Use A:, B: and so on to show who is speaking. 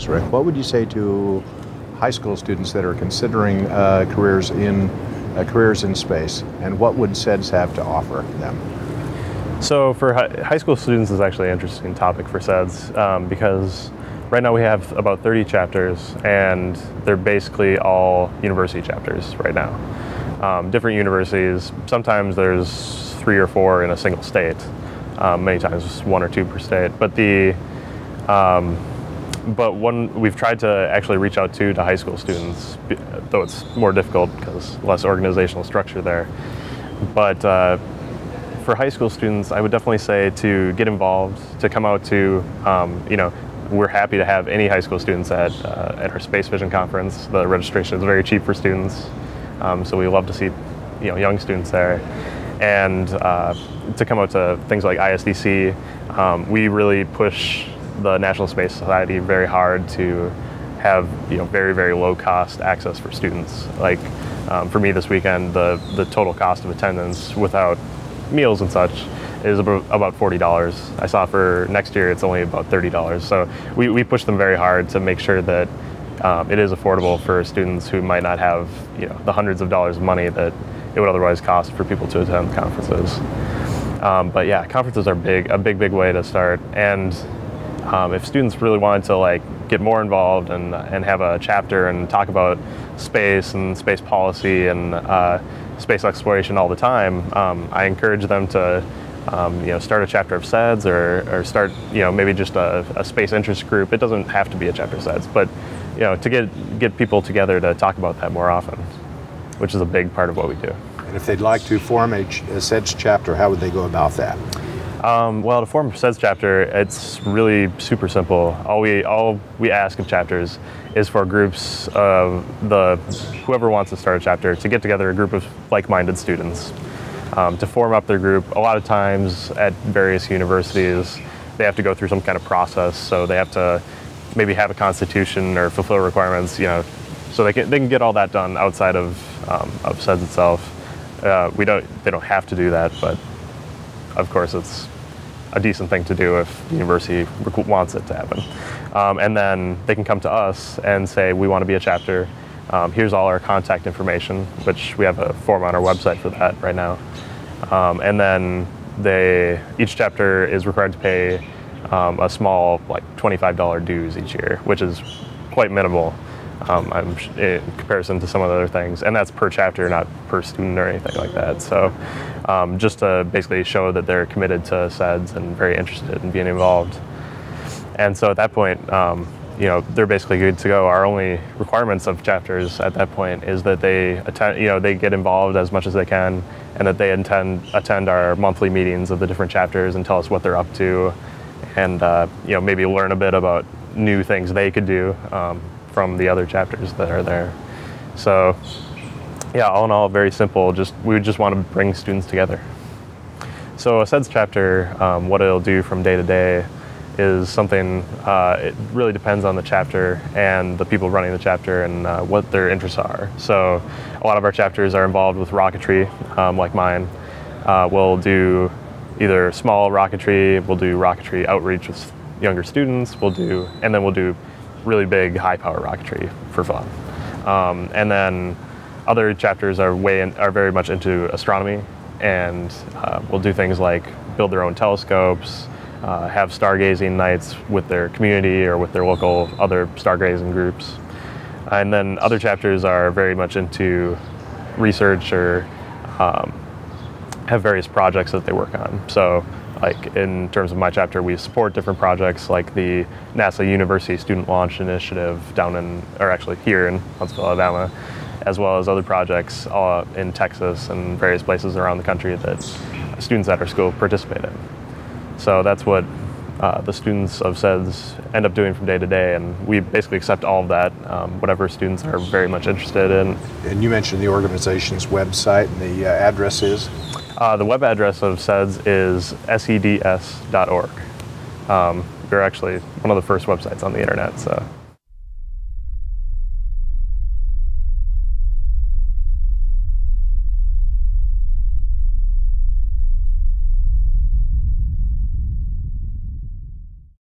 A: this, Rick. What would you say to high school students that are considering careers in space, and what would SEDS have to offer them?
B: So for high school students is actually an interesting topic for SEDS because right now we have about 30 chapters, and they're basically all university chapters right now. Different universities, sometimes there's 3 or 4 in a single state, many times 1 or 2 per state. But we've tried to actually reach out to high school students, though it's more difficult because less organizational structure there. But for high school students, I would definitely say to get involved, to come out to, we're happy to have any high school students at our Space Vision conference. The registration is very cheap for students, so we love to see young students there. And to come out to things like ISDC, we really push the National Space Society very hard to have very, very low cost access for students. Like for me this weekend, the total cost of attendance without meals and such is about $40. I saw for next year it's only about $30. So we push them very hard to make sure that it is affordable for students who might not have the hundreds of dollars of money that it would otherwise cost for people to attend conferences. But yeah, conferences are a big way to start. And if students really wanted to get more involved and have a chapter and talk about space and space policy and space exploration all the time, I encourage them to start a chapter of SEDS or start maybe just a space interest group. It doesn't have to be a chapter of SEDS, but to get people together to talk about that more often, which is a big part of what we do.
A: And if they'd like to form a SEDS chapter, how would they go about that?
B: Well, to form a SEDS chapter, it's really super simple. All we ask of chapters is for groups of whoever wants to start a chapter to get together a group of like-minded students to form up their group. A lot of times at various universities, they have to go through some kind of process, so they have to maybe have a constitution or fulfill requirements, so they can get all that done outside of SEDS itself. They don't have to do that, but of course it's a decent thing to do if the university wants it to happen. And then they can come to us and say, we want to be a chapter. Here's all our contact information, which we have a form on our website for that right now. And then each chapter is required to pay a small, $25 dues each year, which is quite minimal in comparison to some of the other things. And that's per chapter, not per student or anything like that. So just to basically show that they're committed to SEDS and very interested in being involved. And so at that point, they're basically good to go. Our only requirements of chapters at that point is that they attend, they get involved as much as they can, and that they attend our monthly meetings of the different chapters and tell us what they're up to, and maybe learn a bit about new things they could do from the other chapters that are there. So yeah, all in all, very simple. We would just want to bring students together. So a SEDS chapter, what it'll do from day to day is something, it really depends on the chapter and the people running the chapter and what their interests are. So a lot of our chapters are involved with rocketry, like mine. We'll do either small rocketry, we'll do rocketry outreach with younger students, and then we'll do really big high power rocketry for fun. And then other chapters are very much into astronomy, and we'll do things like build their own telescopes, have stargazing nights with their community or with their local other stargazing groups. And then other chapters are very much into research or have various projects that they work on. So like in terms of my chapter, we support different projects like the NASA University Student Launch Initiative here in Huntsville, Alabama, as well as other projects in Texas and various places around the country that students at our school participate in. So that's what the students of SEDS end up doing from day to day, and we basically accept all of that, whatever students are very much interested in. And you mentioned the organization's website, and the address is? The web address of SEDS is SEDS.org. We're actually one of the first websites on the internet, so